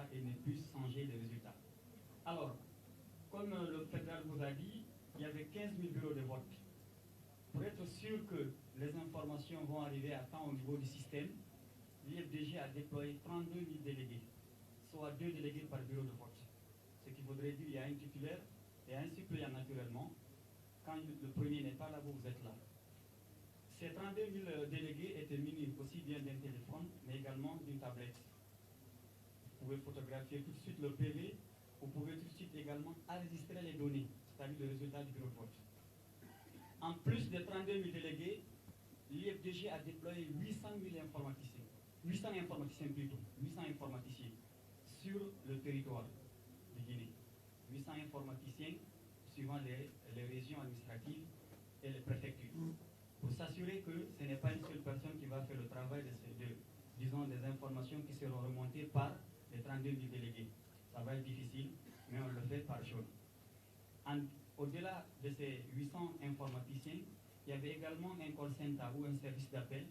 résultats et ne puissent changer les résultats. Alors, comme le fédéral vous a dit, il y avait 15 000 bureaux de vote. Pour être sûr que les informations vont arriver à temps au niveau du système, l'IFDG a déployé 32 000 délégués, soit 2 délégués par bureau de vote. Ce qui voudrait dire qu'il y a un titulaire et un suppléant naturellement. Quand le premier n'est pas là, vous êtes là. Ces 32 000 délégués étaient munis aussi bien d'un téléphone, mais également d'une tablette. Vous pouvez photographier tout de suite le PV, vous pouvez tout de suite également enregistrer les données, c'est-à-dire le résultat du bureau de vote. En plus des 32 000 délégués, l'IFDG a déployé 800 000 informaticiens, 800 informaticiens plutôt, 800 informaticiens sur le territoire de Guinée. 800 informaticiens suivant les régions administratives et les préfectures, pour s'assurer que ce n'est pas une seule personne qui va faire le travail disons, des informations qui seront remontées par les 32 000 délégués. Ça va être difficile, mais on le fait par jour. Au-delà de ces 800 informaticiens, il y avait également un call center ou un service d'appel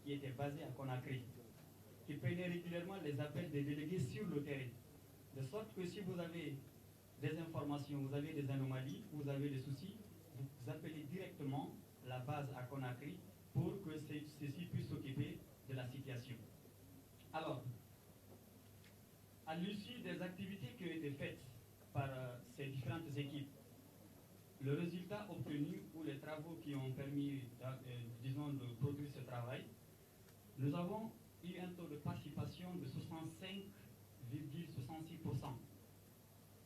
qui était basé à Conakry, qui prenait régulièrement les appels des délégués sur le terrain. De sorte que si vous avez des informations, vous avez des anomalies, vous avez des soucis, vous appelez directement la base à Conakry pour que ceci puisse s'occuper de la situation. Alors, à l'issue des activités qui ont été faites par ces différentes équipes, le résultat obtenu ou les travaux qui ont permis, disons, de produire ce travail, nous avons eu un taux de participation de 65,66%,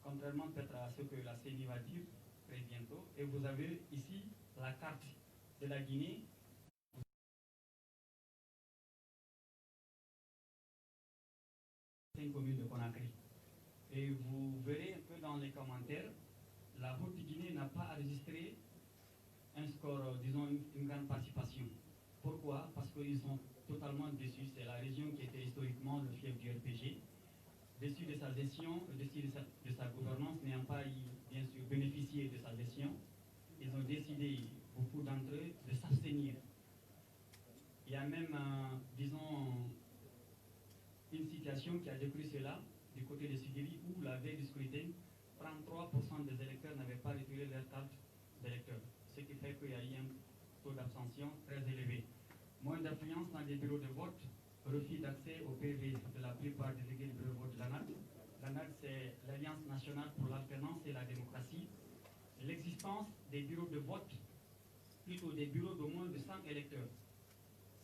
contrairement peut-être à ce que la CENI va dire très bientôt. Et vous avez ici la carte de la Guinée. 5 communes de Conakry. Et vous verrez un peu dans les commentaires, la Haute-Guinée n'a pas enregistré un score, disons, une grande participation. Pourquoi? Parce qu'ils sont totalement déçus. C'est la région qui était historiquement le fief du RPG. Déçus de sa gestion, déçus de sa gouvernance, n'ayant pas, bien sûr, bénéficié de sa gestion, ils ont décidé, beaucoup d'entre eux, de s'abstenir. Il y a même, disons, une situation qui a décrit cela du côté de Sigiri, où la veille du scrutin, 33% des électeurs n'avaient pas retiré leur carte d'électeur, ce qui fait qu'il y a eu un taux d'abstention très élevé. Moins d'affluence dans les bureaux de vote, refus d'accès au PV de la plupart des délégués du bureau de vote de l'ANAD. L'ANAD, c'est l'Alliance nationale pour l'alternance et la démocratie. L'existence des bureaux de vote, plutôt des bureaux de moins de 100 électeurs.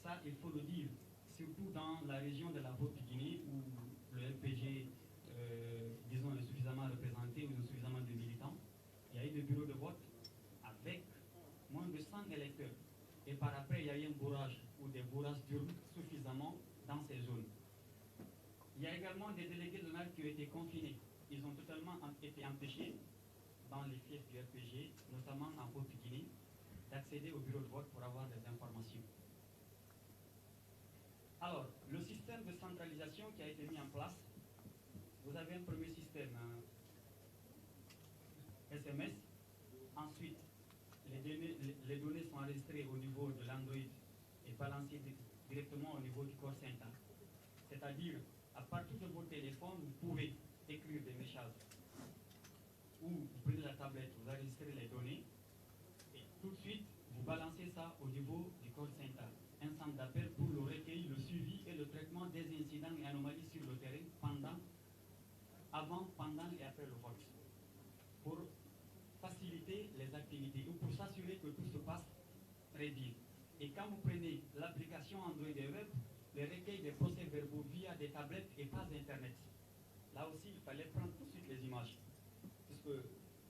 Ça, il faut le dire, surtout dans la région de la Haute-Guinée où le RPG, disons, est suffisamment représenté ou suffisamment de militants. Il y a eu des bureaux de vote avec moins de 100 électeurs. Et par après, il y a eu un bourrage ou des bourrages d'urnes suffisamment dans ces zones. Il y a également des délégués de l'ANAD qui ont été confinés. Ils ont totalement été empêchés dans les fiefs du RPG, notamment en Haute-Guinée, d'accéder au bureau de vote pour avoir des informations. Alors, le système de centralisation qui a été mis en place, vous avez un premier système SMS, ensuite les données sont enregistrées au niveau de l'Android et balancées directement au niveau du core center. C'est-à-dire, à partir de vos téléphones, vous pouvez écrire des messages ou vous prenez la tablette, vous enregistrez les données et tout de suite, vous balancez ça au niveau du core center. Un centre d'appel pour le recueil, le suivi et le traitement des incidents et anomalies sur le terrain avant, pendant et après le vote, pour faciliter les activités ou pour s'assurer que tout se passe très bien. Et quand vous prenez l'application Android et Web, le recueil des procès-verbaux via des tablettes et pas Internet. Là aussi, il fallait prendre tout de suite les images. Puisque,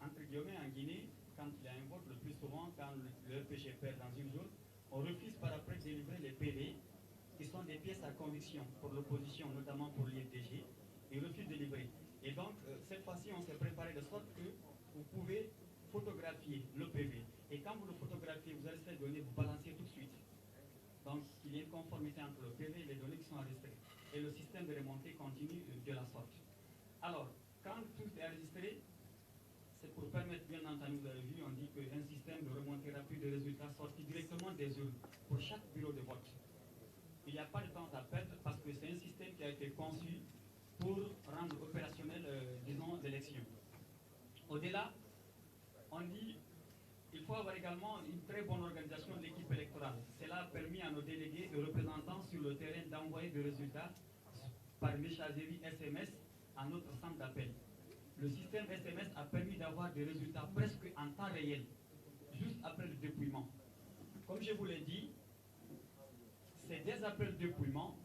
entre guillemets, en Guinée, quand il y a un vote, le plus souvent, quand le RPG perd dans une zone, on refuse par après de délivrer les PV, qui sont des pièces à conviction pour l'opposition, notamment pour l'IFDG, et refuse de livrer. Et donc, cette fois-ci, on s'est préparé de sorte que vous pouvez photographier le PV. Et quand vous le photographiez, vous allez les données, vous balancez tout de suite. Donc, il y a une conformité entre le PV et les données qui sont enregistrées. Et le système de remontée continue de la sorte. Alors, quand tout est enregistré, c'est pour permettre, bien entendu, vous avez vu, on dit qu'un système de remontée rapide de résultats sortis directement des urnes pour chaque bureau de vote. Il n'y a pas de temps à perdre parce que c'est un système qui a été conçu pour rendre opérationnel, disons, l'élection. Au-delà, on dit qu'il faut avoir également une très bonne organisation de l'équipe électorale. Cela a permis à nos délégués et représentants sur le terrain d'envoyer des résultats par messagerie SMS à notre centre d'appel. Le système SMS a permis d'avoir des résultats presque en temps réel, juste après le dépouillement. Comme je vous l'ai dit, c'est dès après le dépouillement,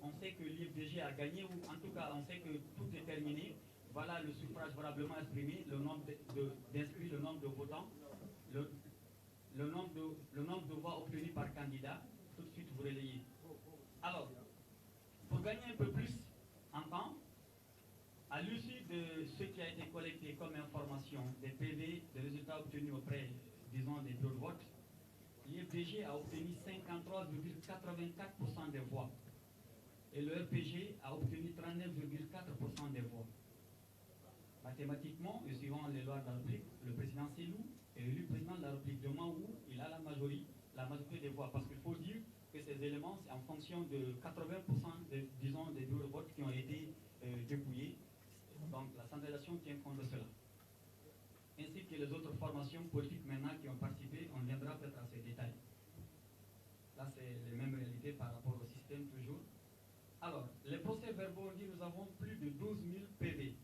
on sait que l'IFDG a gagné, ou en tout cas on sait que tout est terminé. Voilà le suffrage valablement exprimé, le nombre d'inscrits, le nombre de votants, le nombre de voix obtenues par candidat. Tout de suite vous relayez. Alors, pour gagner un peu plus en temps, à l'issue de ce qui a été collecté comme information, des PV, des résultats obtenus auprès, disons, des bureaux de vote, l'IFDG a obtenu 53,84% des voix et le RPG a obtenu 39,4% des voix. Mathématiquement, et suivant les lois de la République, le président Selou est élu président de la République du moment où il a la majorité des voix. Parce qu'il faut dire que ces éléments, c'est en fonction de 80% disons, des bureaux de vote qui ont été dépouillés. Donc la centralisation tient compte de cela. Ainsi que les autres formations politiques maintenant qui ont participé, on viendra peut-être à ces détails. Là, c'est les mêmes réalités par rapport au système toujours. Alors, les procès-verbaux, on dit nous avons plus de 12 000 PV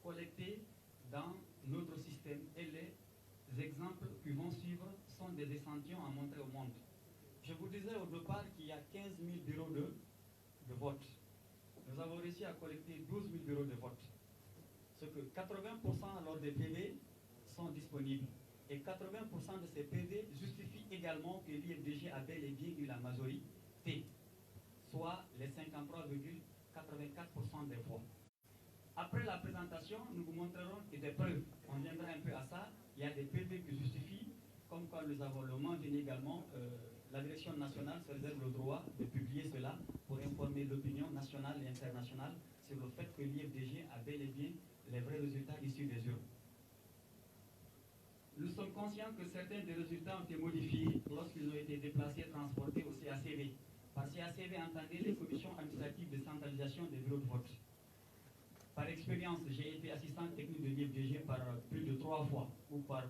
collectés dans notre système et les exemples qui vont suivre sont des échantillons à montrer au monde. Je vous disais au départ qu'il y a 15 000 bureaux de vote. Nous avons réussi à collecter 12 000 bureaux de vote. Ce que 80% alors des PV sont disponibles. Et 80% de ces PV justifient également que l'IFDG a bel et bien eu la majorité, soit les 53,84% des voix. Après la présentation, nous vous montrerons des preuves. On viendra un peu à ça. Il y a des PV qui justifient, comme quand nous avons le mentionné également, la direction nationale se réserve le droit de publier cela pour informer l'opinion nationale et internationale sur le fait que l'IFDG a bel et bien les vrais résultats issus des urnes. Nous sommes conscients que certains des résultats ont été modifiés lorsqu'ils ont été déplacés et transportés au CACV. Par CACV, entendez les commissions administratives de centralisation des bureaux de vote. Par expérience, j'ai été assistant technique de l'IFDG par plus de 3 fois, ou pour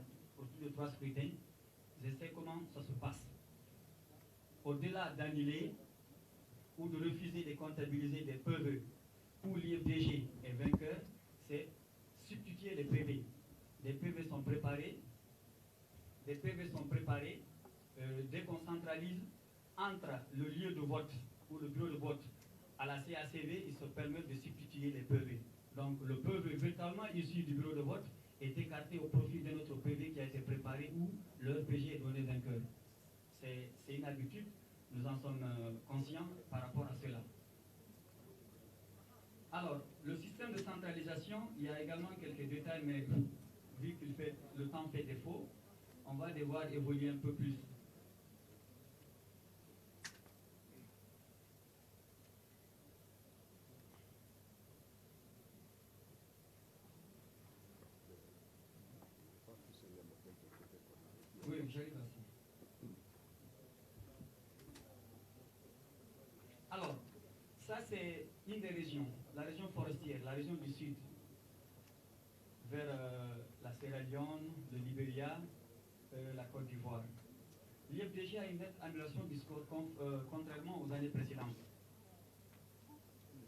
plus de 3 scrutins. Je sais comment ça se passe. Au-delà d'annuler ou de refuser de comptabiliser des PV où l'IFDG est vainqueur, c'est substituer les PV. Les PV sont préparés. Les PV sont préparés. Dès qu'on centralise entre le lieu de vote ou le bureau de vote à la CACV, il se permet de substituer les PV. Donc le PV véritablement issu du bureau de vote est écarté au profit de notre PV qui a été préparé où le RPG est donné vainqueur. C'est une habitude, nous en sommes conscients par rapport à cela. Alors, le système de centralisation, il y a également quelques détails, mais vu que le temps fait défaut, on va devoir évoluer un peu plus. Oui, j'arrive à ça. Alors, ça c'est une des régions, la région forestière, la région du sud, vers la Sierra Leone, le Libéria, la Côte d'Ivoire. L'IFDG a une nette amélioration du score contrairement aux années précédentes.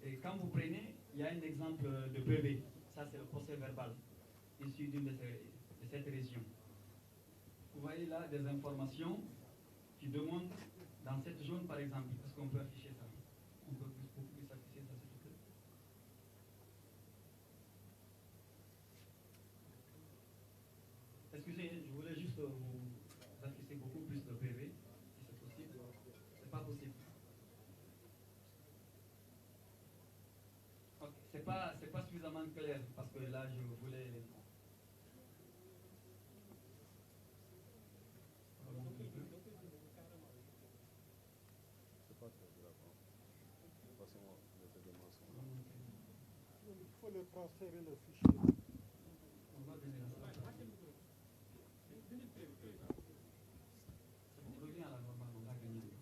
Et quand vous prenez, il y a un exemple de PV, ça c'est le procès verbal, issu de cette région. Vous voyez là des informations qui demandent, dans cette zone par exemple, est-ce qu'on peut afficher ça? On peut beaucoup plus afficher ça, s'il vous plaît. Excusez, je voulais juste vous afficher beaucoup plus de PV, si c'est possible. C'est pas possible. Okay. C'est pas suffisamment clair, parce que là, je voulais... Il faut le transférer le fichier. On va donner la salle. On revient à la normale, on va gagner.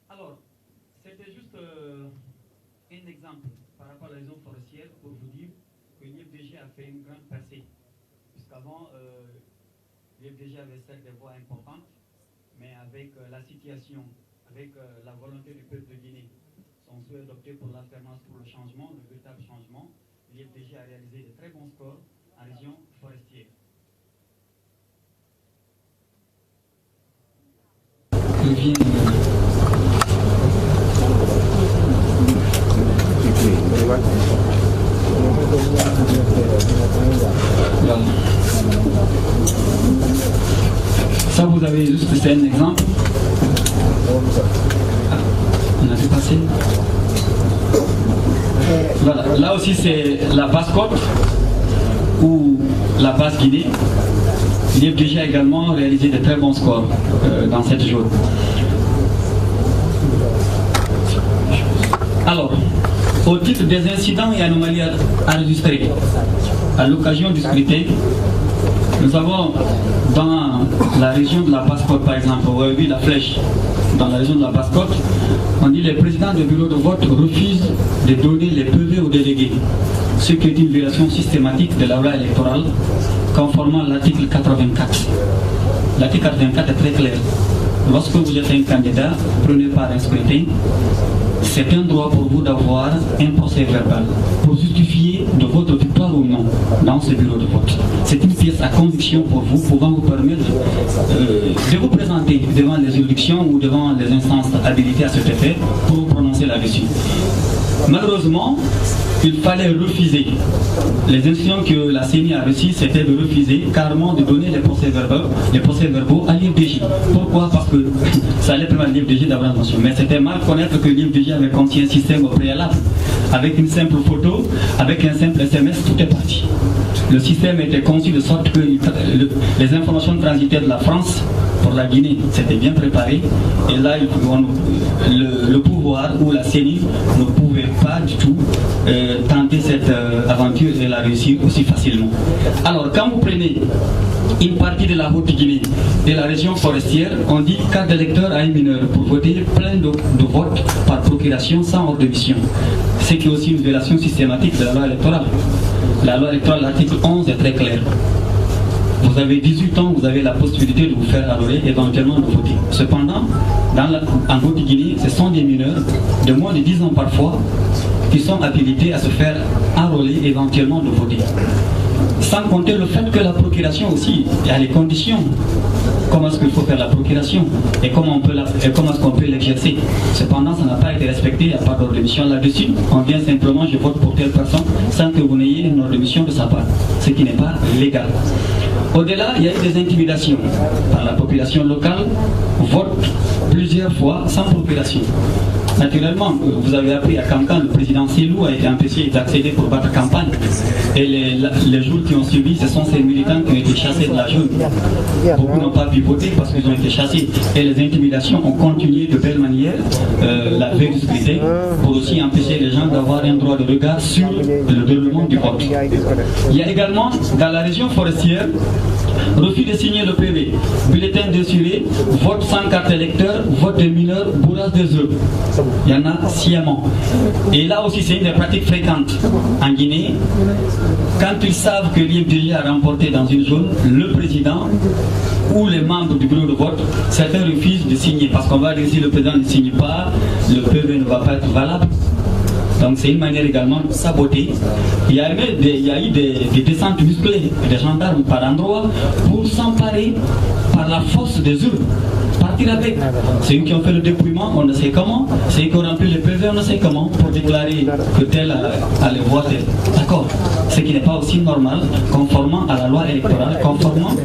Alors, c'était juste un exemple par rapport à la région forestière pour vous dire que l'IFDG a fait une grande percée. Puisqu'avant, l'IFDG avait certes des voix importantes, mais avec la situation, avec la volonté du peuple de Guinée, son souhait d'opter pour l'alternance, pour le changement, le véritable changement, l'IFDG a réalisé de très bons scores en région forestière. Voilà. Ça, vous avez juste, c'est un exemple. On a vu passer. Voilà. Là aussi, c'est la Basse-Côte ou la Basse-Guinée. L'IFDG a également réalisé de très bons scores dans cette journée. Alors, au titre des incidents et anomalies enregistrés à l'occasion du scrutin, nous avons dans la région de la Basse-Côte, par exemple, vous avez vu la flèche dans la région de la Basse-Côte, on dit que les présidents de bureau de vote refusent de donner les PV aux délégués, ce qui est une violation systématique de la loi électorale, conformément à l'article 84. L'article 84 est très clair. Lorsque vous êtes un candidat, prenez part à un scrutin, c'est un droit pour vous d'avoir un procès verbal pour justifier de votre victoire ou non dans ce bureau de vote. C'est une pièce à conviction pour vous, pouvant vous permettre de vous présenter devant les juridictions ou devant les instances habilitées à cet effet pour vous prononcer là-dessus. Malheureusement, il fallait refuser. Les instructions que la CENI a reçues, c'était de refuser carrément de donner les procès-verbaux à l'IFDG. Pourquoi? Parce que ça allait permettre à l'IFDG d'avoir une mention. Mais c'était mal connaître que l'IFDG avait conçu un système au préalable. Avec une simple photo, avec un simple SMS, tout est parti. Le système était conçu de sorte que les informations transitaires de la France pour la Guinée, c'était bien préparé. Et là, le pouvoir ou la CENI ne pouvait pas du tout tenter cette aventure et la réussir aussi facilement. Alors, quand vous prenez une partie de la Haute-Guinée et la région forestière, on dit carte d'électeur à un mineur pour voter plein de votes par procuration sans ordre de mission. Ce qui est aussi une violation systématique de la loi électorale. La loi électorale, l'article 11 est très clair. Vous avez 18 ans, vous avez la possibilité de vous faire enrôler, éventuellement de voter. Cependant, en Haute-Guinée, ce sont des mineurs de moins de 10 ans parfois qui sont habilités à se faire enrôler, éventuellement de voter. Sans compter le fait que la procuration aussi, il y a les conditions. Comment est-ce qu'il faut faire la procuration et comment est-ce qu'on peut l'exercer. Cependant, ça n'a pas été respecté, il n'y a pas d'ordre de mission là-dessus. On vient simplement, je vote pour telle personne, sans que vous n'ayez une ordre de mission de sa part, ce qui n'est pas légal. Au-delà, il y a eu des intimidations par la population locale, vote plusieurs fois sans procuration. Naturellement, vous avez appris à Cancan, le président Selou a été empêché d'accéder pour battre campagne. Et les jours qui ont suivi, ce sont ces militants qui ont été chassés de la zone. Beaucoup n'ont pas pu voter parce qu'ils ont été chassés. Et les intimidations ont continué de belle manière la veille du scrutin pour aussi empêcher les gens d'avoir un droit de regard sur le déroulement du vote. Il y a également, dans la région forestière, refus de signer le PV, bulletin déchiré, vote sans carte électeur, vote des mineurs, bourrage des œufs. Il y en a sciemment. Et là aussi, c'est une des pratiques fréquentes en Guinée. Quand ils savent que l'IFDG a remporté dans une zone, le président ou les membres du bureau de vote, certains refusent de signer parce qu'on va dire si le président ne signe pas, le PV ne va pas être valable. Donc c'est une manière également de saboter. Il y a eu des descentes musclées, des gendarmes par endroit pour s'emparer par la force des urnes. Partir avec. C'est eux qui ont fait le dépouillement, on ne sait comment. C'est eux qui ont rempli le PV, on ne sait comment, pour déclarer que tel allait voter. D'accord. Ce qui n'est pas aussi normal, conformément à la loi électorale, conformément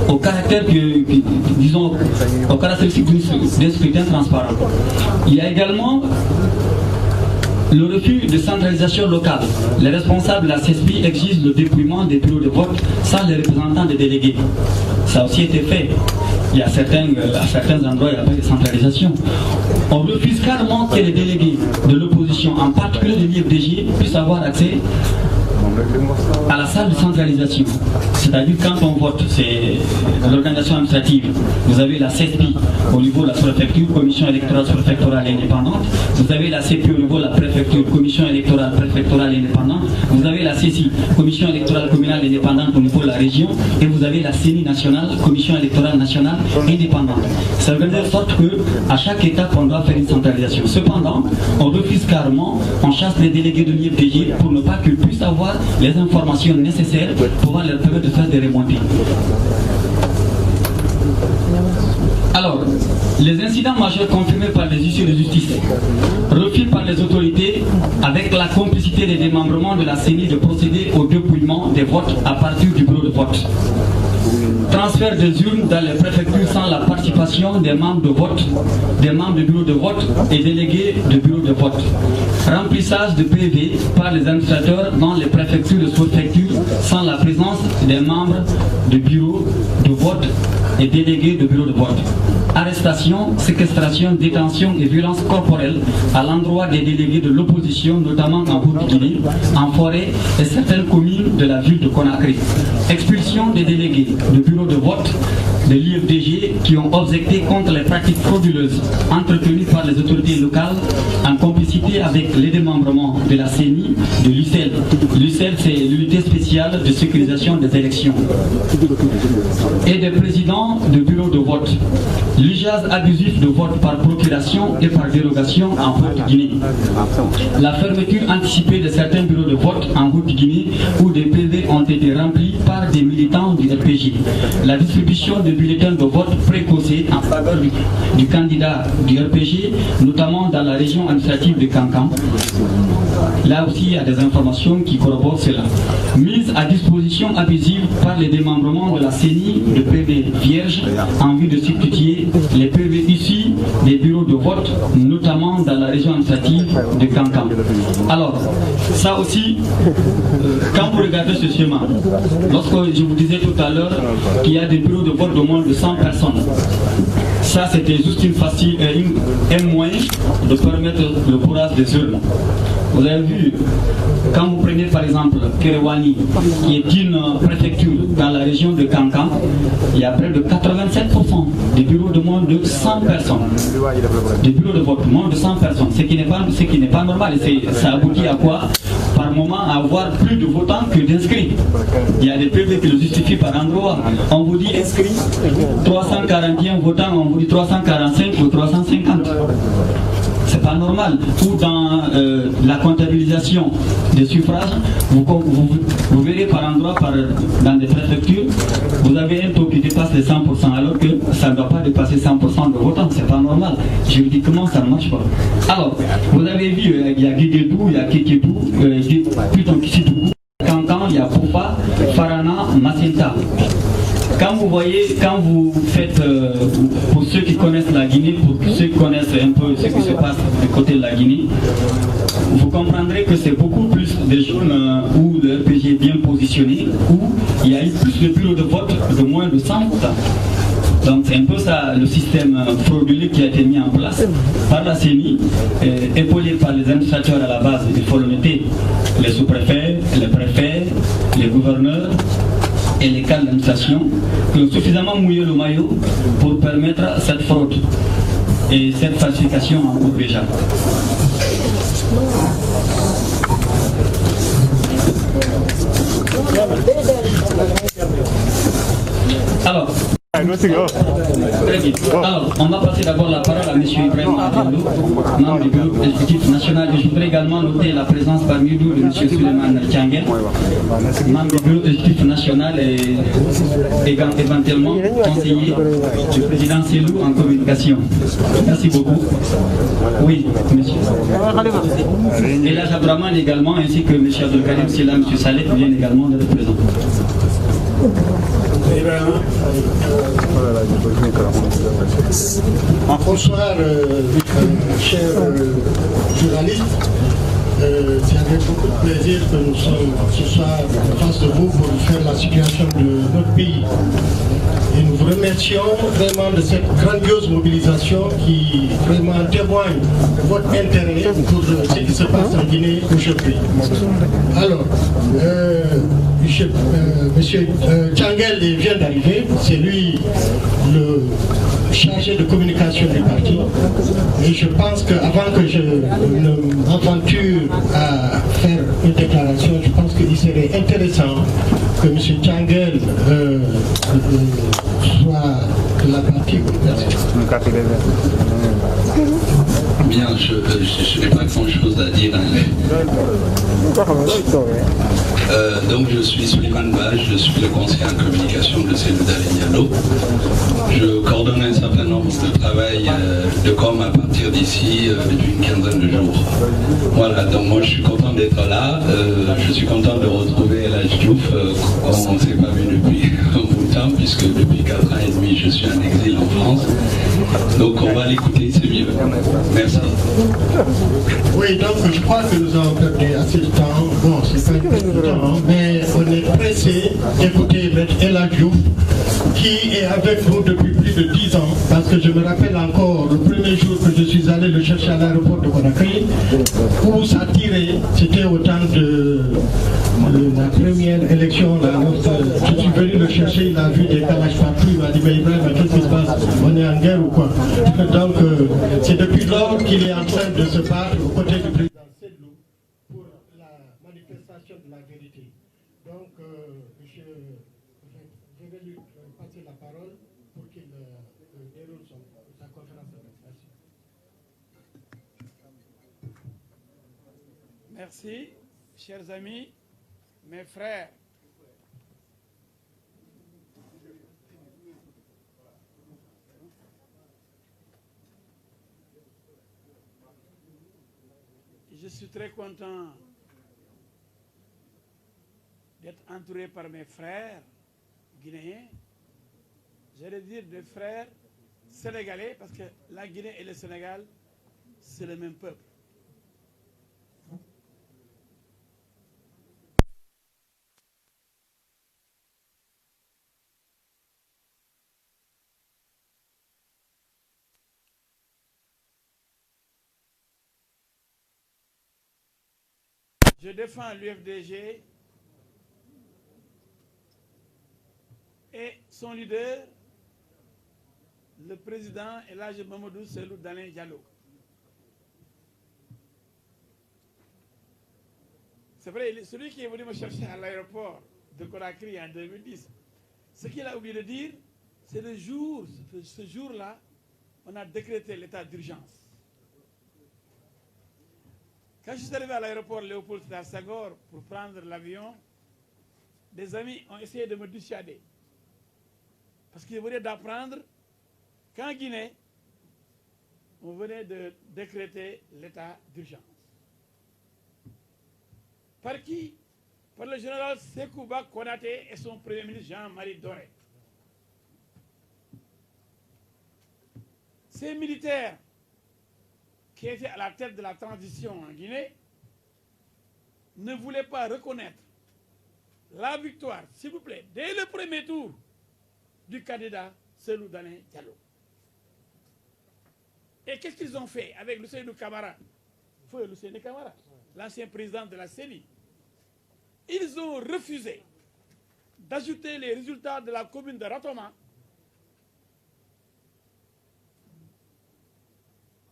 au caractère disons, aux caractéristiques d'un scrutin transparent. Il y a également le refus de centralisation locale. Les responsables de la CESPI exigent le dépouillement des bureaux de vote sans les représentants des délégués. Ça a aussi été fait. Il y a à certains endroits, il n'y a pas de centralisation. On refuse carrément que les délégués de l'opposition, en particulier de l'IFDG, puissent avoir accès à la salle de centralisation. C'est-à-dire quand on vote, c'est l'organisation administrative. Vous avez la CESPI au niveau de la préfecture, commission électorale préfectorale indépendante. Vous avez la CEPI au niveau de la préfecture, commission électorale préfectorale indépendante. Vous avez la CECI, commission électorale communale indépendante au niveau de la région. Et vous avez la CENI nationale, commission électorale nationale indépendante. Ça veut dire de sorte qu'à chaque étape, on doit faire une centralisation. Cependant, on refuse carrément, on chasse les délégués de l'IFDG pour ne pas qu'ils puissent avoir les informations nécessaires pour pouvoir leur permettre de faire des remontées. Alors, les incidents majeurs confirmés par les huissiers de justice, refus par les autorités avec la complicité des démembrements de la CENI de procéder au dépouillement des votes à partir du bureau de vote. Transfert des urnes dans les préfectures sans la participation des membres de vote, des membres du bureau de vote et délégués de bureau de vote. Remplissage de PV par les administrateurs dans les préfectures de sous-préfecture sans la présence des membres du bureau de vote et délégués de bureau de vote. Arrestation, séquestration, détention et violence corporelle à l'endroit des délégués de l'opposition, notamment en Haute-Guinée, en forêt et certaines communes de la ville de Conakry. Expulsion des délégués de bureau de vote de l'IFDG qui ont objecté contre les pratiques frauduleuses entretenues par les autorités locales en complicité avec les démembrements de la CENI, de l'UCEL. L'UCEL, c'est l'unité spéciale de sécurisation des élections. Et des présidents de bureaux de vote. L'usage abusif de vote par procuration et par dérogation en Haute-Guinée. La fermeture anticipée de certains bureaux de vote en Haute-Guinée où des PV ont été remplis par des militants du RPG. La distribution de bulletins de vote précoces en faveur du candidat du RPG, notamment dans la région administrative de Kankan. Là aussi, il y a des informations qui corroborent cela. Mise à disposition abusive par les démembrements de la CENI de PV vierges en vue de substituer les PV issus des bureaux de vote, notamment dans la région administrative de Kankan. Alors, ça aussi, quand vous regardez ce schéma, lorsque je vous disais tout à l'heure qu'il y a des bureaux de vote de moins de 100 personnes, ça c'était juste un moyen de permettre le courage des urnes. Vous avez vu, quand vous prenez par exemple Kerewani, qui est une préfecture dans la région de Kankan, il y a près de 87% des bureaux de moins de 100 personnes. Des bureaux de vote, moins de 100 personnes. Ce qui n'est pas normal. Et ça aboutit à quoi? Par moment à avoir plus de votants que d'inscrits. Il y a des PV qui le justifient par endroit. On vous dit inscrits, 341 votants, on vous dit 345 ou 350. C'est pas normal. Ou dans la comptabilisation des suffrages, vous verrez par endroit, dans des préfectures, vous avez un taux qui dépasse les 100%, alors que ça ne doit pas dépasser 100% de votants. C'est pas normal. Juridiquement, ça ne marche pas. Alors, vous avez vu, il y a Guéguédou, il y a Kékédou, plutôt Kissidougou, Kankan, il y a Poupa, Farana, Macenta. Quand vous faites, pour ceux qui connaissent la Guinée, pour ceux qui connaissent un peu ce qui se passe du côté de la Guinée, vous comprendrez que c'est beaucoup plus des zones où le RPG est bien positionné, où il y a eu plus de bureaux de vote de moins de 100 votants. Donc c'est un peu ça le système frauduleux qui a été mis en place par la CENI, épaulé par les administrateurs à la base, il faut le noter, les sous-préfets, les préfets, les gouverneurs et les cadres d'administration, qui ont suffisamment mouillé le maillot pour permettre cette fraude et cette falsification en cours déjà. Alors, très bien. Alors, on va passer d'abord la parole à M. Ibrahim Abdelou, membre du bureau exécutif national. Je voudrais également noter la présence parmi nous de M. Suleiman Tchangel, membre du bureau exécutif national et éventuellement conseiller du président Selou en communication. Merci beaucoup. Oui, monsieur. Et là, Jabraman également, ainsi que M. Abdelkarim Silla, M. Saleh viennent également d'être présents. Bonsoir, chers journalistes. C'est avec beaucoup de plaisir que nous sommes ce soir en face de vous pour faire la situation de notre pays. Et nous vous remercions vraiment de cette grandiose mobilisation qui vraiment témoigne de votre intérêt pour ce qui se passe en Guinée aujourd'hui. Alors, Monsieur Tchangel vient d'arriver, c'est lui le chargé de communication du parti. Et je pense qu'avant que je ne m'aventure à faire une déclaration, je pense qu'il serait intéressant que M. Tchangel soit de la partie. Bien, je n'ai pas grand-chose à dire. Donc je suis Suleiman Baj, je suis le conseiller en communication de Cellou Dalein Diallo. Je coordonne un certain nombre de travail de com à partir d'ici depuis une quinzaine de jours. Voilà, donc moi je suis content d'être là, je suis content de retrouver El Hadj Diouf, on ne s'est pas vu depuis un bout de temps, puisque depuis 4 ans et demi je suis en exil en France. Donc on va l'écouter, c'est mieux. Merci. Oui, donc je crois que nous avons perdu assez de temps. Bon, c'est pas une perte de temps, mais on est pressé d'écouter M. El Hadj Diouf, qui est avec nous depuis plus de 10 ans, parce que je me rappelle encore le premier jour que je suis allé le chercher à l'aéroport de Conakry, où ça tirait, c'était au temps de la première élection. Là, je suis venu le chercher, il a vu des calages partout, il m'a dit, mais Ibrahim, qu'est-ce qui se passe? On est en guerre ou quoi? Donc, c'est depuis lors qu'il est en train de se battre aux côtés du président Cellou pour la manifestation de la vérité. Donc, je vais lui passer la parole pour qu'il déroule sa conférence de presse. Merci, chers amis, mes frères. Je suis très content d'être entouré par mes frères guinéens. J'allais dire des frères sénégalais, parce que la Guinée et le Sénégal, c'est le même peuple. Je défends l'UFDG et son leader, le président El Hadj Mamadou Cellou Dalein Diallo. C'est vrai, celui qui est venu me chercher à l'aéroport de Conakry en 2010, ce qu'il a oublié de dire, c'est le jour, ce jour-là, on a décrété l'état d'urgence. Quand je suis arrivé à l'aéroport Léopold Sédar Senghor pour prendre l'avion, des amis ont essayé de me dissuader. Parce qu'ils venaient d'apprendre qu'en Guinée, on venait de décréter l'état d'urgence. Par qui? Par le général Sekouba Konaté et son premier ministre Jean-Marie Doré. Ces militaires qui étaient à la tête de la transition en Guinée ne voulaient pas reconnaître la victoire, s'il vous plaît, dès le premier tour du candidat Cellou Dalein Diallo. Et qu'est-ce qu'ils ont fait avec Lucénou Camara, feu Lucénou Camara, l'ancien président de la CENI? Ils ont refusé d'ajouter les résultats de la commune de Ratoma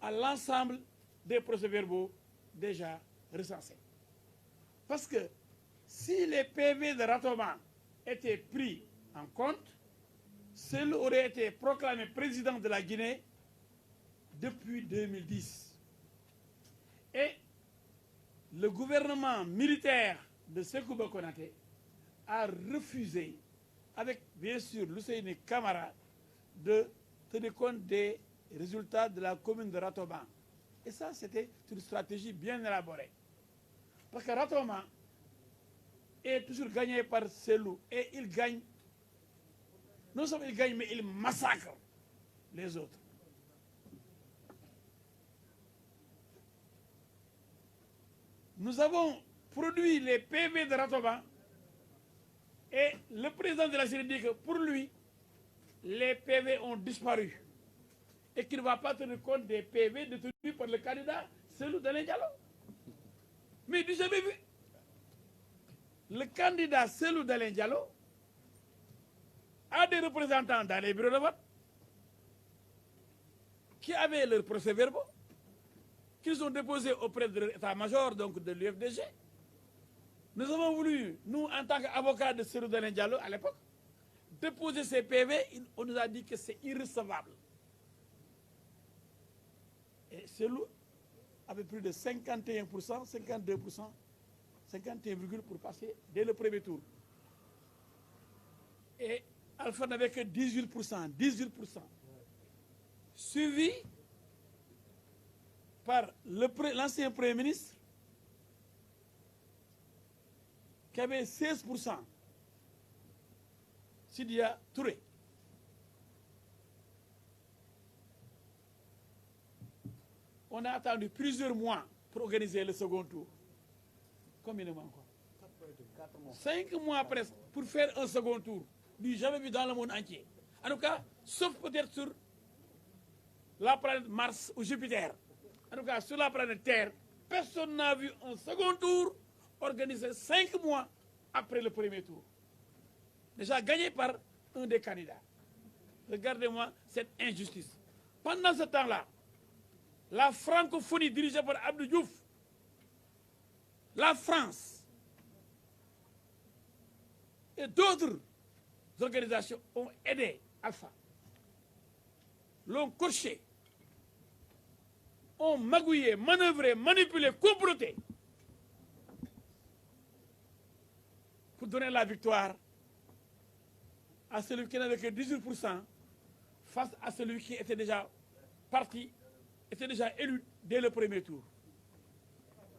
à l'ensemble des procès-verbaux déjà recensés. Parce que si les PV de Ratoma étaient pris en compte, Cellou aurait été proclamé président de la Guinée depuis 2010. Et le gouvernement militaire de Sekouba Konaté a refusé, avec bien sûr Lucénou Camara, de tenir compte des résultats de la commune de Ratoma. Et ça, c'était une stratégie bien élaborée. Parce que Ratoma est toujours gagné par Cellou. Et il gagne, non seulement il gagne, mais il massacre les autres. nous avons produit les PV de Ratoba et le président de la CENI dit que pour lui, les PV ont disparu et qu'il ne va pas tenir compte des PV détenus par le candidat Cellou Dalein Diallo. Mais du jamais vu. Le candidat Cellou Dalein Diallo a des représentants dans les bureaux de vote qui avaient leurs procès-verbaux, qu'ils ont déposés auprès de l'état-major, donc de l'UFDG. Nous avons voulu, nous, en tant qu'avocats de Cellou Dalein Diallo à l'époque, déposer ces PV, on nous a dit que c'est irrecevable. Et Cellou avait plus de 51%, 52%, 51, pour passer dès le premier tour. Et Alpha n'avait que 18%, 18%. Suivi par l'ancien Premier ministre qui avait 16%, Sidia Touré. On a attendu plusieurs mois pour organiser le second tour. Combien de mois encore? 5 mois presque pour faire un second tour. Du jamais vu dans le monde entier. En tout cas, sauf peut-être sur la planète Mars ou Jupiter. En tout cas, sur la planète Terre, personne n'a vu un second tour organisé 5 mois après le premier tour. Déjà gagné par un des candidats. Regardez-moi cette injustice. Pendant ce temps-là, la francophonie dirigée par Abdou Diouf, la France et d'autres organisations ont aidé Alpha, l'ont coaché, ont magouillé, manœuvré, manipulé, comploté pour donner la victoire à celui qui n'avait que 18% face à celui qui était déjà parti, était déjà élu dès le premier tour.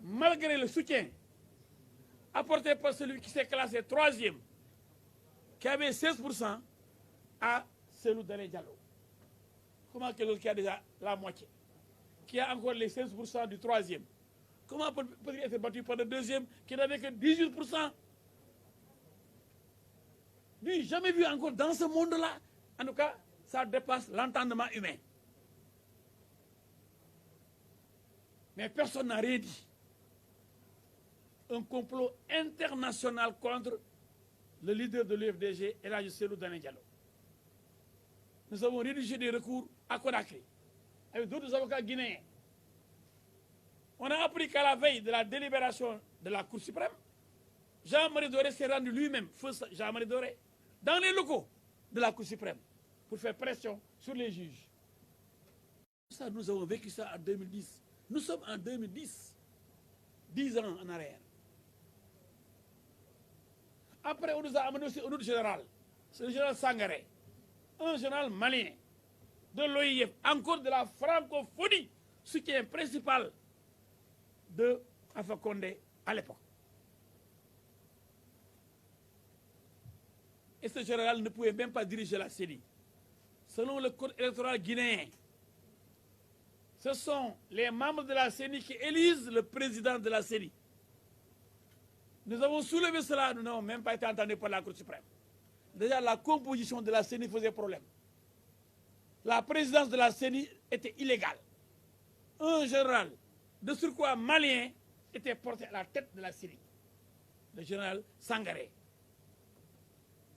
Malgré le soutien apporté par celui qui s'est classé 3e, qui avait 16%, à Cellou Dalein Diallo. Comment quelqu'un qui a déjà la moitié, qui a encore les 16% du 3e, comment peut-il être battu par le 2e qui n'avait que 18%? Lui, jamais vu encore dans ce monde-là. En tout cas, ça dépasse l'entendement humain. Mais personne n'a rien dit. Un complot international contre le leader de l'UFDG, El Hadji Cellou Dalein Diallo. Nous avons rédigé des recours à Conakry avec d'autres avocats guinéens. On a appris qu'à la veille de la délibération de la Cour suprême, Jean-Marie Doré s'est rendu lui-même, feu Jean-Marie Doré, dans les locaux de la Cour suprême pour faire pression sur les juges. Ça, nous avons vécu ça en 2010. Nous sommes en 2010, 10 ans en arrière. Après, on nous a amené aussi un autre général, c'est le général Sangaré, un général malien de l'OIF, encore de la francophonie, soutien principal de Alpha Condé à l'époque. Et ce général ne pouvait même pas diriger la CENI. Selon le code électoral guinéen, ce sont les membres de la CENI qui élisent le président de la CENI. Nous avons soulevé cela, nous n'avons même pas été entendus par la Cour suprême. Déjà, la composition de la CENI faisait problème. La présidence de la CENI était illégale. Un général de surcroît malien était porté à la tête de la CENI. Le général Sangaré,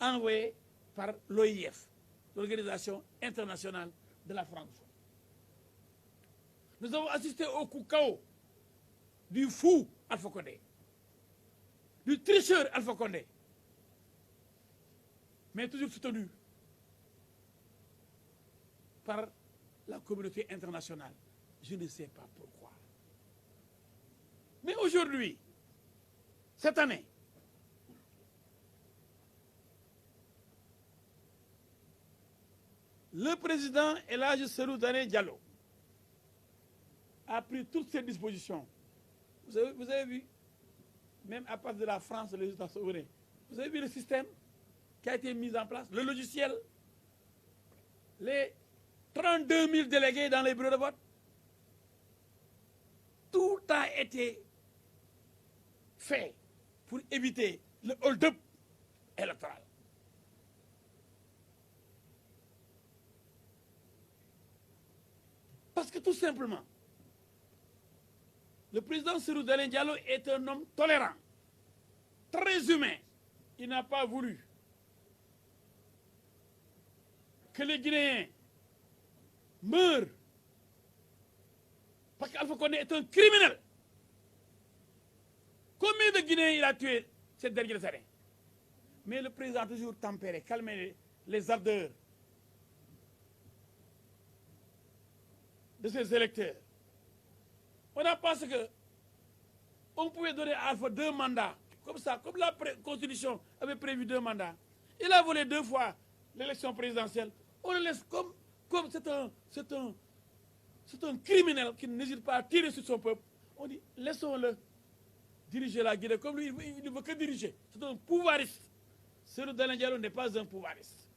envoyé par l'OIF, l'Organisation internationale de la francophonie. Nous avons assisté au coup KO du fou Alpha Condé, du tricheur Alpha Condé, mais toujours soutenu par la communauté internationale. Je ne sais pas pourquoi. Mais aujourd'hui, cette année, le président El Hadji Cellou Dalein Diallo a pris toutes ces dispositions. Vous avez vu, même à part de la France, les États souverains, vous avez vu le système qui a été mis en place, le logiciel, les 32 000 délégués dans les bureaux de vote. Tout a été fait pour éviter le hold-up électoral. Parce que tout simplement, le président Cellou Dalein Diallo est un homme tolérant, très humain. Il n'a pas voulu que les Guinéens meurent parce qu'Alpha Condé est un criminel. Combien de Guinéens il a tué cette dernière année? Mais le président a toujours tempéré, calmé les ardeurs de ses électeurs. On a pensé que on pouvait donner à Alpha 2 mandats, comme ça, comme la Constitution avait prévu 2 mandats. Il a volé 2 fois l'élection présidentielle. On le laisse comme c'est un criminel qui n'hésite pas à tirer sur son peuple. On dit, laissons-le diriger la Guinée comme lui, il ne veut que diriger. C'est un pouvoiriste. Cellou Dalein Diallo n'est pas un pouvoiriste.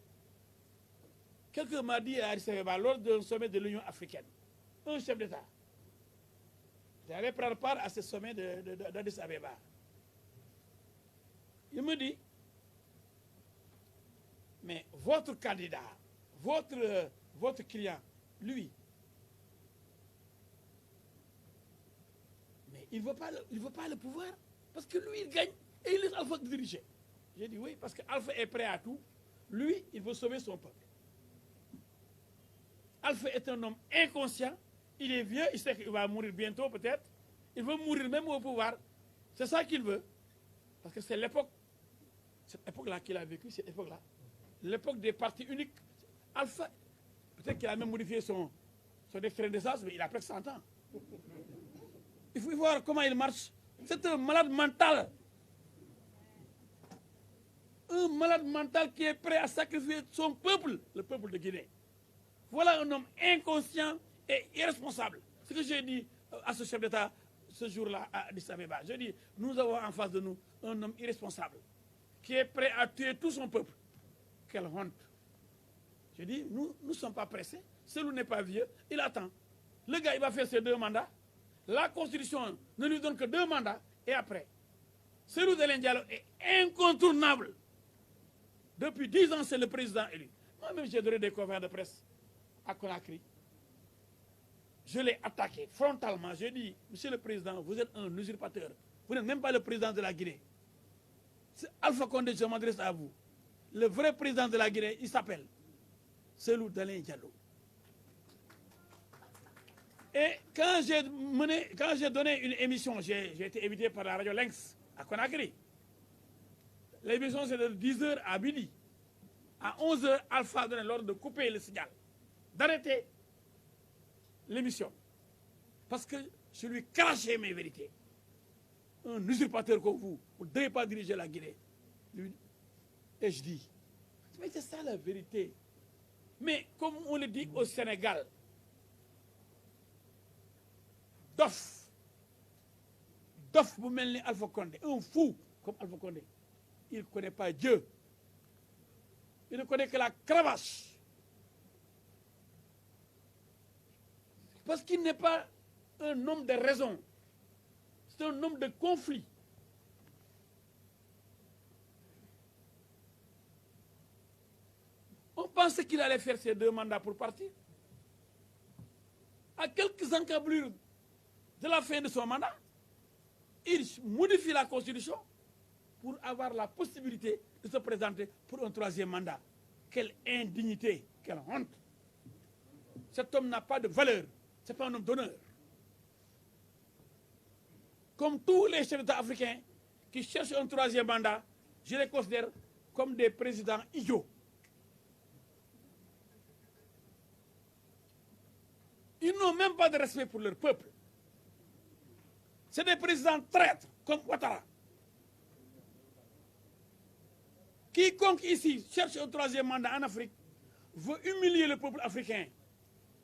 Quelqu'un m'a dit à Addis Abeba, lors d'un sommet de l'Union africaine, un chef d'État, j'allais prendre part à ce sommet d'Addis Abeba. Il me dit, mais votre candidat, votre client, lui, mais il ne veut pas le pouvoir, parce que lui, il gagne et il laisse Alpha diriger. J'ai dit oui, parce qu'Alpha est prêt à tout. Lui, il veut sauver son peuple. Alpha est un homme inconscient, il est vieux, il sait qu'il va mourir bientôt peut-être. Il veut mourir même au pouvoir. C'est ça qu'il veut. Parce que c'est l'époque, cette époque-là qu'il a vécu, cette époque-là. L'époque des partis uniques. Alpha, peut-être qu'il a même modifié son extrait de naissance, mais il a presque 100 ans. Il faut voir comment il marche. C'est un malade mental. Un malade mental qui est prêt à sacrifier son peuple, le peuple de Guinée. Voilà un homme inconscient et irresponsable. Ce que j'ai dit à ce chef d'État ce jour-là à Addis Abeba. Je dis, nous avons en face de nous un homme irresponsable qui est prêt à tuer tout son peuple. Quelle honte. Je dis, nous ne sommes pas pressés. Cellou n'est pas vieux, il attend. Le gars, il va faire ses 2 mandats. La Constitution ne lui donne que 2 mandats. Et après, Cellou Dalein Diallo est incontournable. Depuis 10 ans, c'est le président élu. Moi-même, j'ai donné des conférences de presse à Conakry. Je l'ai attaqué frontalement. J'ai dit, monsieur le président, vous êtes un usurpateur. Vous n'êtes même pas le président de la Guinée. C'est Alpha Condé, je m'adresse à vous. Le vrai président de la Guinée, il s'appelle Cellou Dalein Diallo. Et quand j'ai donné une émission, j'ai été invité par la radio Lynx à Conakry. L'émission, c'est de 10h à midi. À 11h, Alpha a donné l'ordre de couper le signal, d'arrêter l'émission. Parce que je lui crachais mes vérités. Un usurpateur comme vous ne devez pas diriger la Guinée. Et je dis, mais c'est ça la vérité. Mais comme on le dit au Sénégal, dof bu mel ni Alpha Condé, un fou comme Alpha Condé, il ne connaît pas Dieu. Il ne connaît que la cravache. Parce qu'il n'est pas un homme de raison. C'est un homme de conflit. On pensait qu'il allait faire ses 2 mandats pour partir. À quelques encablures de la fin de son mandat, il modifie la Constitution pour avoir la possibilité de se présenter pour un 3e mandat. Quelle indignité, quelle honte. Cet homme n'a pas de valeur, ce n'est pas un homme d'honneur. Comme tous les chefs d'État africains qui cherchent un 3e mandat, je les considère comme des présidents idiots. Ils n'ont même pas de respect pour leur peuple. C'est des présidents traîtres comme Ouattara. Quiconque ici cherche un 3e mandat en Afrique veut humilier le peuple africain.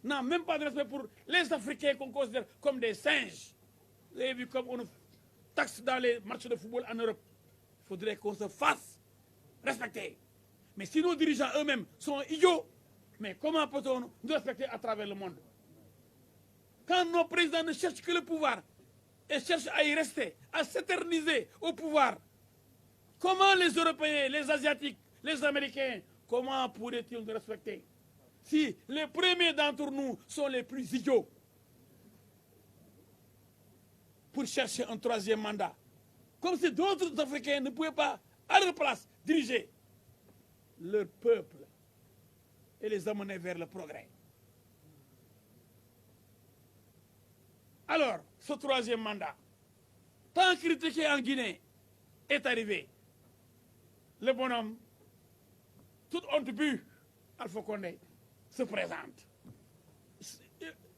N'a même pas de respect pour les Africains qu'on considère comme des singes. Vous avez vu comme on nous taxe dans les matchs de football en Europe. Il faudrait qu'on se fasse respecter. Mais si nos dirigeants eux-mêmes sont idiots, mais comment peut-on nous respecter à travers le monde? Quand nos présidents ne cherchent que le pouvoir, et cherchent à y rester, à s'éterniser au pouvoir, comment les Européens, les Asiatiques, les Américains, comment pourraient-ils nous respecter si les premiers d'entre nous sont les plus idiots pour chercher un troisième mandat? Comme si d'autres Africains ne pouvaient pas, à leur place, diriger leur peuple et les amener vers le progrès. Alors, ce troisième mandat, tant critiqué en Guinée, est arrivé. Le bonhomme, toute honte bue, Alpha Condé, se présente.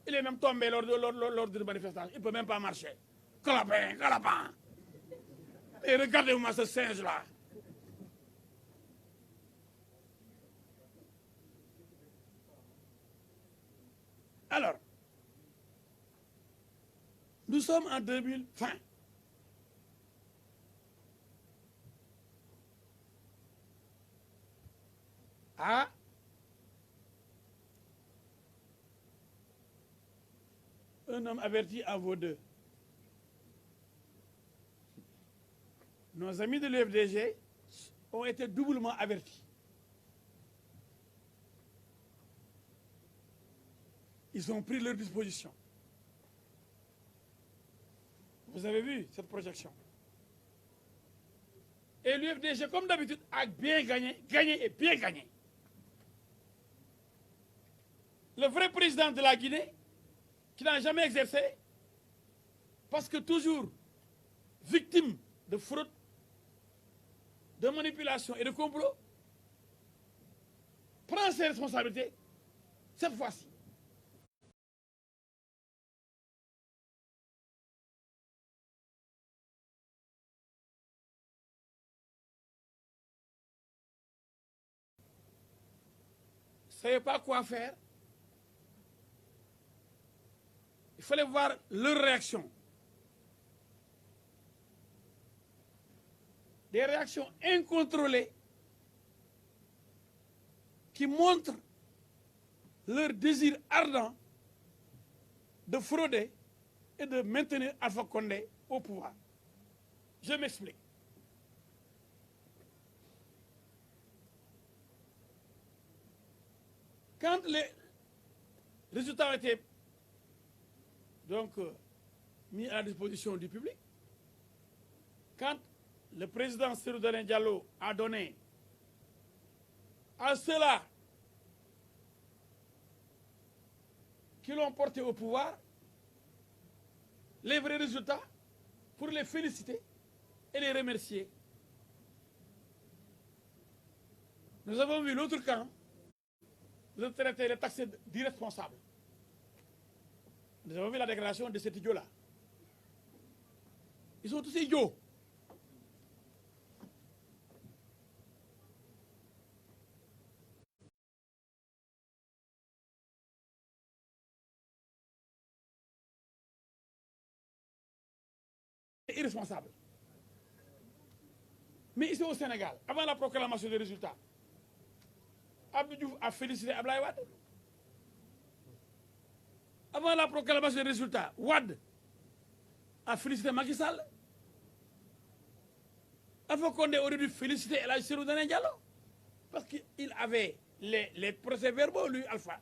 Il est même tombé lors d'une manifestation. Il ne peut même pas marcher. Calapin, calapin. Et regardez-moi ce singe-là. Alors, nous sommes en 2020. Ah, un homme averti en vaut deux. Nos amis de l'UFDG ont été doublement avertis. Ils ont pris leur disposition. Vous avez vu cette projection. Et l'UFDG, comme d'habitude, a bien gagné, gagné et bien gagné. Le vrai président de la Guinée, qui n'a jamais exercé, parce que toujours victime de fraude, de manipulation et de complot, prend ses responsabilités cette fois-ci. Vous ne savez pas quoi faire. Il fallait voir leur réaction. Des réactions incontrôlées qui montrent leur désir ardent de frauder et de maintenir Alpha Condé au pouvoir. Je m'explique. Quand les résultats ont été donc mis à la disposition du public, quand le président Cellou Dalein Diallo a donné à ceux-là qui l'ont porté au pouvoir les vrais résultats pour les féliciter et les remercier. Nous avons vu l'autre camp de traiter les taxés d'irresponsables. Nous avons vu la déclaration de cet idiot-là. Ils sont tous idiots. Irresponsables. Mais ici au Sénégal, avant la proclamation des résultats, Abdou Diouf a félicité Ablaye Wade. Avant la proclamation des résultats, Wade a félicité Macky Sall. Alpha Condé aurait dû féliciter El Hadji Cellou Dalein Diallo. Parce qu'il avait les procès-verbaux, lui, Alpha.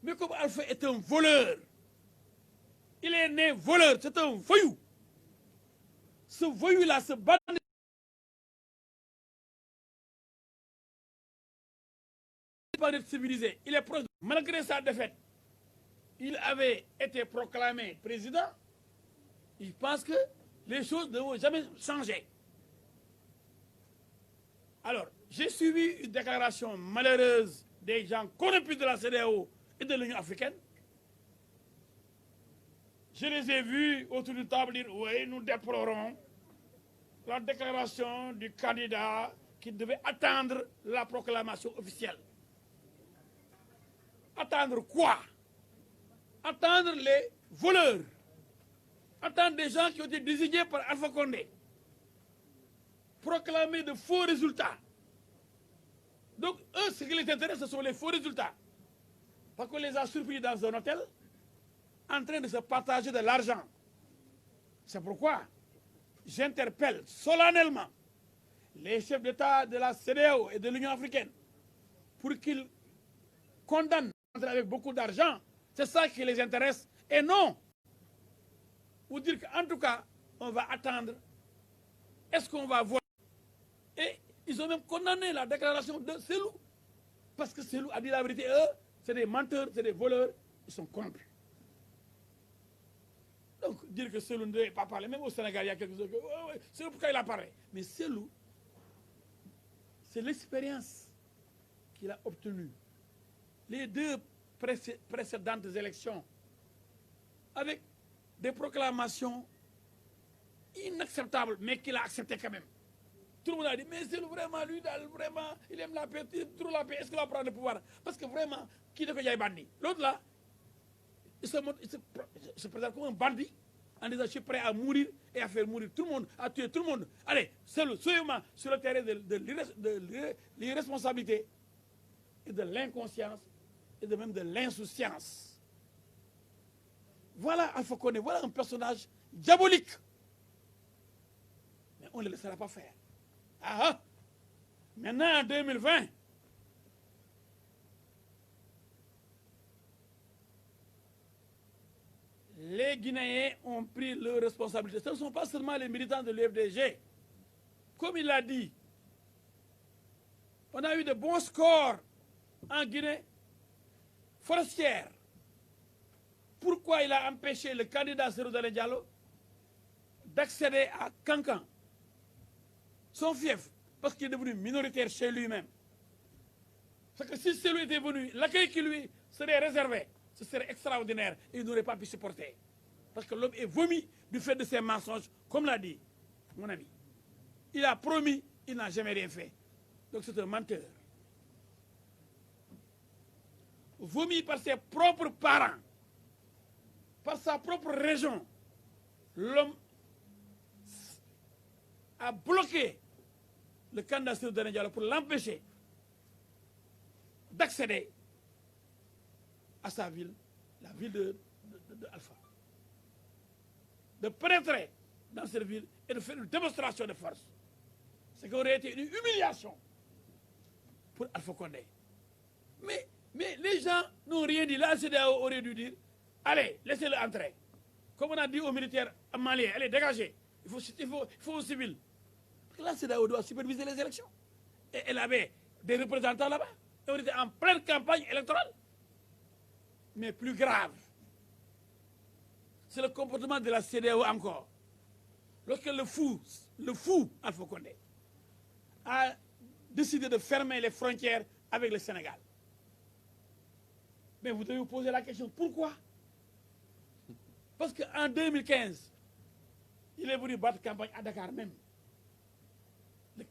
Mais comme Alpha est un voleur, il est né voleur, c'est un voyou. Ce voyou-là, ce bandit, pas d'être civilisé. Il est proche. Malgré sa défaite, il avait été proclamé président. Il pense que les choses ne vont jamais changer. Alors, j'ai suivi une déclaration malheureuse des gens corrompus de la CEDEAO et de l'Union africaine. Je les ai vus autour d'une table dire, oui, nous déplorons la déclaration du candidat qui devait attendre la proclamation officielle. Attendre quoi? Attendre les voleurs. Attendre des gens qui ont été désignés par Alpha Condé. Proclamer de faux résultats. Donc, eux, ce qui les intéresse, ce sont les faux résultats. Parce qu'on les a surpris dans un hôtel, en train de se partager de l'argent. C'est pourquoi j'interpelle solennellement les chefs d'État de la CEDEAO et de l'Union africaine pour qu'ils condamnent avec beaucoup d'argent. C'est ça qui les intéresse. Et non, pour dire qu'en tout cas, on va attendre. Est-ce qu'on va voir? Et ils ont même condamné la déclaration de Selou. Parce que Selou a dit la vérité. Eux, c'est des menteurs, c'est des voleurs. Ils sont corrompus. Donc, dire que Selou ne devait pas parler, même au Sénégal, il y a quelques autres. C'est pourquoi il a parlé. Mais Selou, c'est l'expérience qu'il a obtenue. Les deux précédentes élections, avec des proclamations inacceptables, mais qu'il a accepté quand même. Tout le monde a dit, mais c'est vraiment lui, vraiment, il aime la paix, il aime trop la paix, est-ce qu'il va prendre le pouvoir? Parce que vraiment, qui est le bandit? L'autre là, il se présente comme un bandit, en disant, je suis prêt à mourir et à faire mourir tout le monde, à tuer tout le monde. Allez, soyez-moi sur le terrain de l'irresponsabilité et de l'inconscience et de même de l'insouciance. Voilà Alpha Condé, voilà un personnage diabolique. Mais on ne le laissera pas faire. Ah, maintenant en 2020, les Guinéens ont pris leurs responsabilités. Ce ne sont pas seulement les militants de l'UFDG. Comme il l'a dit, on a eu de bons scores en Guinée forestière. Pourquoi il a empêché le candidat Cellou Dalein Diallo d'accéder à Kankan, son fief, parce qu'il est devenu minoritaire chez lui-même? Parce que si Cellou était venu, l'accueil qui lui serait réservé, ce serait extraordinaire et il n'aurait pas pu supporter. Parce que l'homme est vomi du fait de ses mensonges, comme l'a dit mon ami. Il a promis, il n'a jamais rien fait. Donc c'est un menteur. Vomi par ses propres parents, par sa propre région, l'homme a bloqué le candidat Cellou Dalein Diallo pour l'empêcher d'accéder à sa ville, la ville de Alpha. De pénétrer dans cette ville et de faire une démonstration de force. Ce qui aurait été une humiliation pour Alpha Condé. Mais les gens n'ont rien dit. La CEDEAO aurait dû dire, allez, laissez-le entrer. Comme on a dit aux militaires maliens, allez, dégagez. Il faut aux civils. La CEDEAO doit superviser les élections. Et elle avait des représentants là-bas. Et on était en pleine campagne électorale. Mais plus grave, c'est le comportement de la CEDEAO encore. Lorsque le fou Alpha Condé, a décidé de fermer les frontières avec le Sénégal. Mais vous devez vous poser la question, pourquoi? Parce qu'en 2015, il est venu battre campagne à Dakar même. Le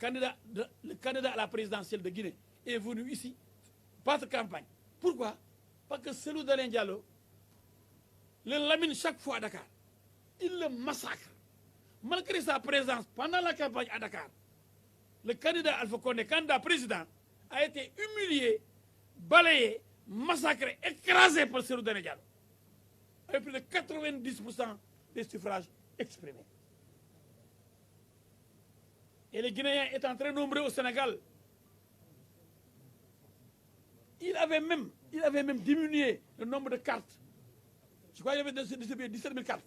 candidat à la présidentielle de Guinée est venu ici battre campagne. Pourquoi? Parce que Cellou Dalein Diallo le lamine chaque fois à Dakar. Il le massacre. Malgré sa présence pendant la campagne à Dakar, le candidat Alpha Condé, candidat président, a été humilié, balayé, massacré, écrasé par Cellou Dalein Diallo. Avec plus de 90% des suffrages exprimés. Et les Guinéens étant très nombreux au Sénégal, il avait même diminué le nombre de cartes. Je crois qu'il y avait distribué 17 000 cartes.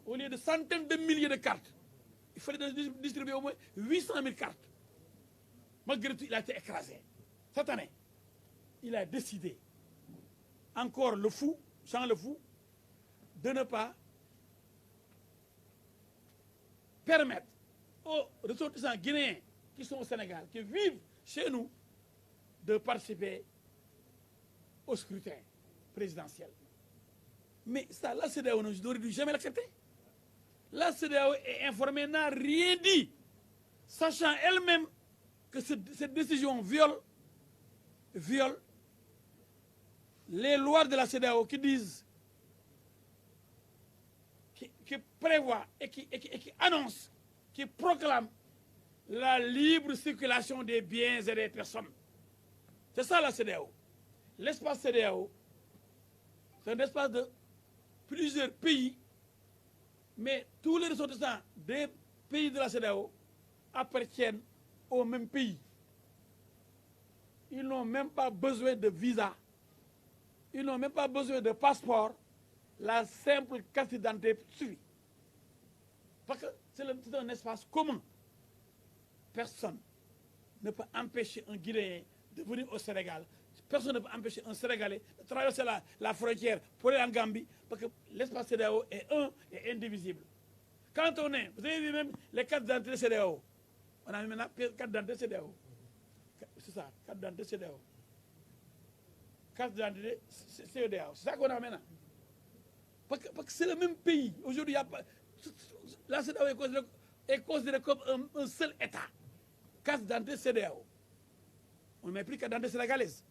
Au lieu de centaines de milliers de cartes, il fallait distribuer au moins 800 000 cartes. Malgré tout, il a été écrasé. Cette année, il a décidé, encore le fou, Jean le fou, de ne pas permettre aux ressortissants guinéens qui sont au Sénégal, qui vivent chez nous, de participer au scrutin présidentiel. Mais ça, la CEDEAO n'aurait dû jamais l'accepter. La CEDEAO est informée, n'a rien dit, sachant elle-même que cette décision viole les lois de la CEDEAO qui disent, qui prévoient et qui annoncent, qui proclament la libre circulation des biens et des personnes. C'est ça la CEDEAO. L'espace CEDEAO, c'est un espace de plusieurs pays Mais tous les ressortissants des pays de la CEDEAO appartiennent au même pays. Ils n'ont même pas besoin de visa. Ils n'ont même pas besoin de passeport. La simple carte d'identité suffit. Parce que c'est un espace commun. Personne ne peut empêcher un Guinéen de venir au Sénégal. Personne ne peut empêcher un Sénégalais de traverser la frontière pour aller en Gambie, parce que l'espace CEDEAO est un et indivisible. Quand on est, vous avez vu même les cartes d'identité CEDEAO. On a maintenant carte d'identité CEDEAO. C'est ça, carte d'identité CEDEAO. Carte d'identité CEDEAO. C'est ça qu'on a maintenant. Parce que c'est le même pays. Aujourd'hui, la CEDEAO est considérée comme un seul État. Carte d'identité CEDEAO. On ne met plus carte d'identité sénégalaise.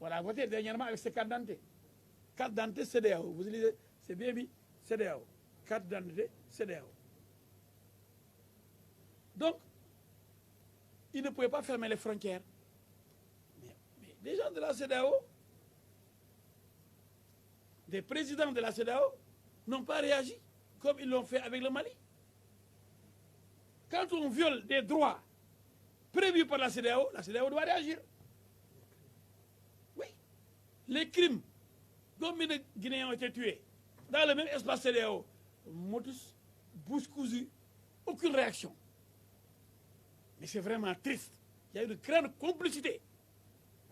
Voilà, voté dernièrement avec ces cartes d'identité. Carte d'identité CEDEAO. Vous lisez, c'est bien mis, CEDEAO. Carte d'identité CEDEAO. Donc, ils ne pouvaient pas fermer les frontières. Mais des gens de la CEDEAO, des présidents de la CEDEAO, n'ont pas réagi comme ils l'ont fait avec le Mali. Quand on viole des droits prévus par la CEDEAO doit réagir. Oui. Les crimes, combien de Guinéens ont été tués dans le même espace CEDEAO? Motus, bouche cousue, aucune réaction. Mais c'est vraiment triste. Il y a une grande complicité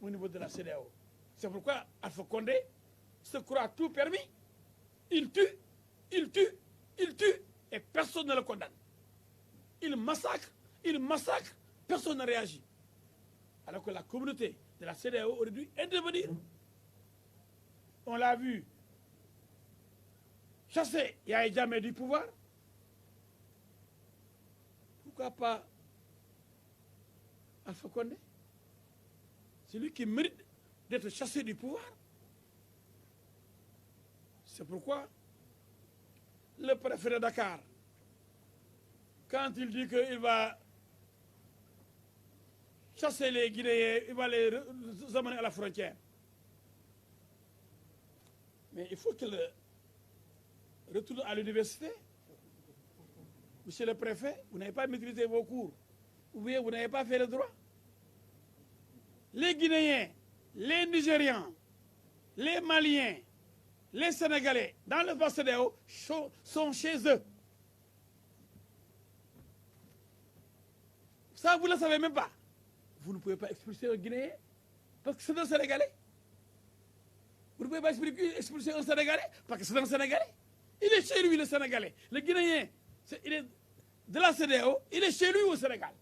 au niveau de la CEDEAO. C'est pourquoi Alpha Condé se croit tout permis. Il tue, et personne ne le condamne. Il massacre, personne ne réagit. Alors que la communauté de la CEDEAO aurait dû intervenir. On l'a vu chasser Yahya Jammeh du pouvoir. Pourquoi pas Alpha Condé? C'est lui qui mérite d'être chassé du pouvoir. C'est pourquoi le préfet de Dakar, quand il dit qu'il va chasser les Guinéens, il va les amener à la frontière. Mais il faut qu'il retourne à l'université. Monsieur le préfet, vous n'avez pas maîtrisé vos cours. Ou bien vous n'avez pas fait le droit. Les Guinéens, les Nigérians, les Maliens, les Sénégalais, dans l'espace CEDEAO, sont chez eux. Ça, vous ne le savez même pas. Vous ne pouvez pas expulser un Guinéen parce que c'est un Sénégalais. Vous ne pouvez pas expulser un Sénégalais parce que c'est un Sénégalais. Il est chez lui, le Sénégalais. Le Guinéen, il est de la CEDEAO, il est chez lui au Sénégal.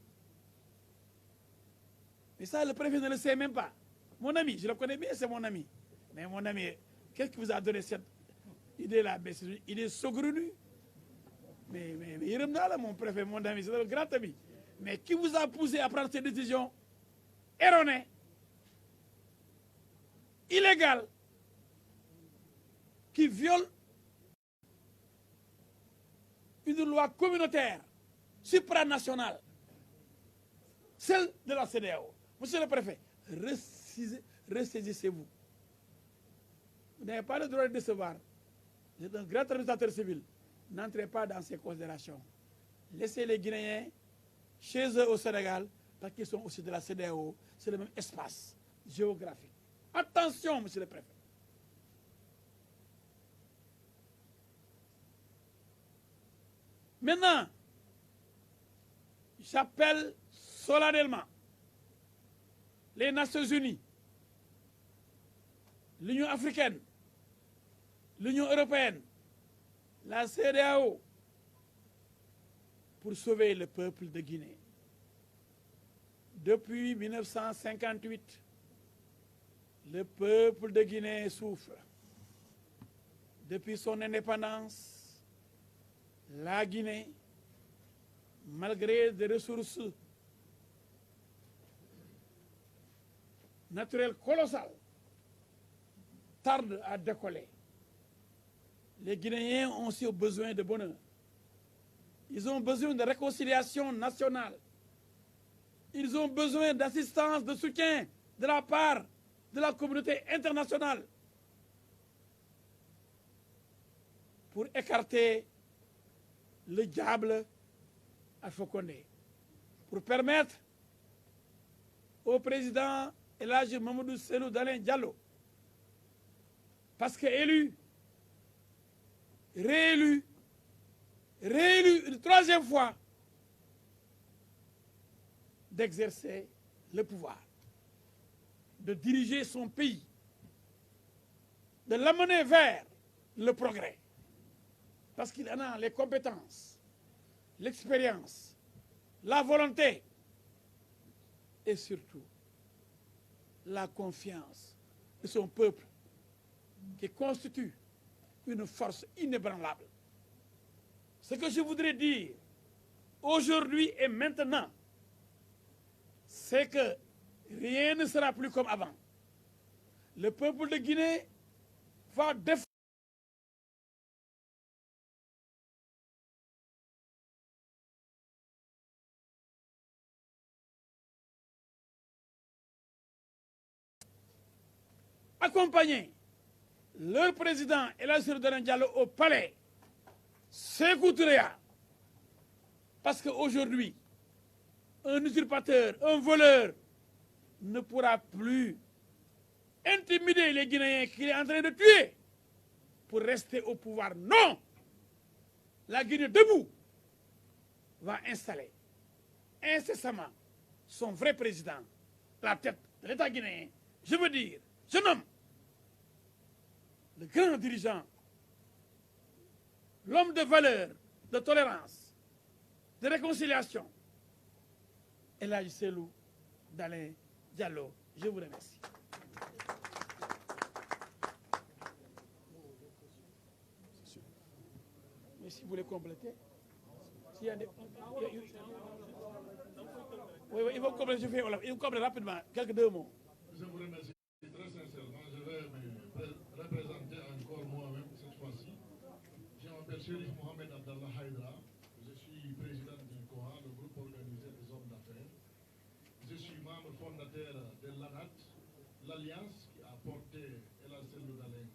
Mais ça, le préfet ne le sait même pas. Mon ami, je le connais bien, c'est mon ami. Mais mon ami, qu'est-ce qui vous a donné cette idée-là? Il est saugrenu. Mais Yeremna, mon préfet, mon ami, c'est un grand ami. Mais qui vous a poussé à prendre ces décisions erronées, illégales, qui violent une loi communautaire, supranationale, celle de la CEDEAO? Monsieur le préfet, ressaisissez-vous. Vous n'avez pas le droit de décevoir. Vous êtes un grand administrateur civil. N'entrez pas dans ces considérations. Laissez les Guinéens chez eux au Sénégal, parce qu'ils sont aussi de la CEDEAO. C'est le même espace géographique. Attention, monsieur le préfet. Maintenant, j'appelle solennellement les Nations Unies, l'Union africaine, l'Union européenne, la CEDEAO, pour sauver le peuple de Guinée. Depuis 1958, le peuple de Guinée souffre. Depuis son indépendance, la Guinée, malgré des ressources naturelles colossales, tarde à décoller. Les Guinéens ont aussi besoin de bonheur. Ils ont besoin de réconciliation nationale. Ils ont besoin d'assistance, de soutien de la part de la communauté internationale. pour écarter le diable Alpha Condé, pour permettre au président El Hadji Mamadou Cellou Dalein Diallo, parce que élu, réélu une troisième fois, d'exercer le pouvoir, de diriger son pays, de l'amener vers le progrès, parce qu'il en a les compétences, l'expérience, la volonté et surtout la confiance de son peuple qui constitue une force inébranlable. Ce que je voudrais dire aujourd'hui et maintenant, c'est que rien ne sera plus comme avant. Le peuple de Guinée va défendre accompagner leur président El Hadji Cellou Dalein Diallo au palais, Sékou Touré, parce qu'aujourd'hui, un usurpateur, un voleur ne pourra plus intimider les Guinéens qu'il est en train de tuer pour rester au pouvoir. Non! La Guinée debout va installer incessamment son vrai président, la tête de l'État guinéen. Je veux dire, je nomme le grand dirigeant, l'homme de valeur, de tolérance, de réconciliation, El Hadji Cellou Dalein Diallo. Je vous remercie. Mais si vous voulez compléter, s'il y a des... Oui, il faut compléter, je fais Olaf. Il faut compléter rapidement, deux mots. Je vous remercie très sincèrement. Je vais me représenter encore moi-même cette fois-ci. Je m'appelle Chérif Mohamed Abdallah Haïdra. Je suis président du COA, le groupe organisé des hommes d'affaires. Je suis membre fondateur de l'ANAT, l'Alliance qui a porté El Hadji Cellou Dalein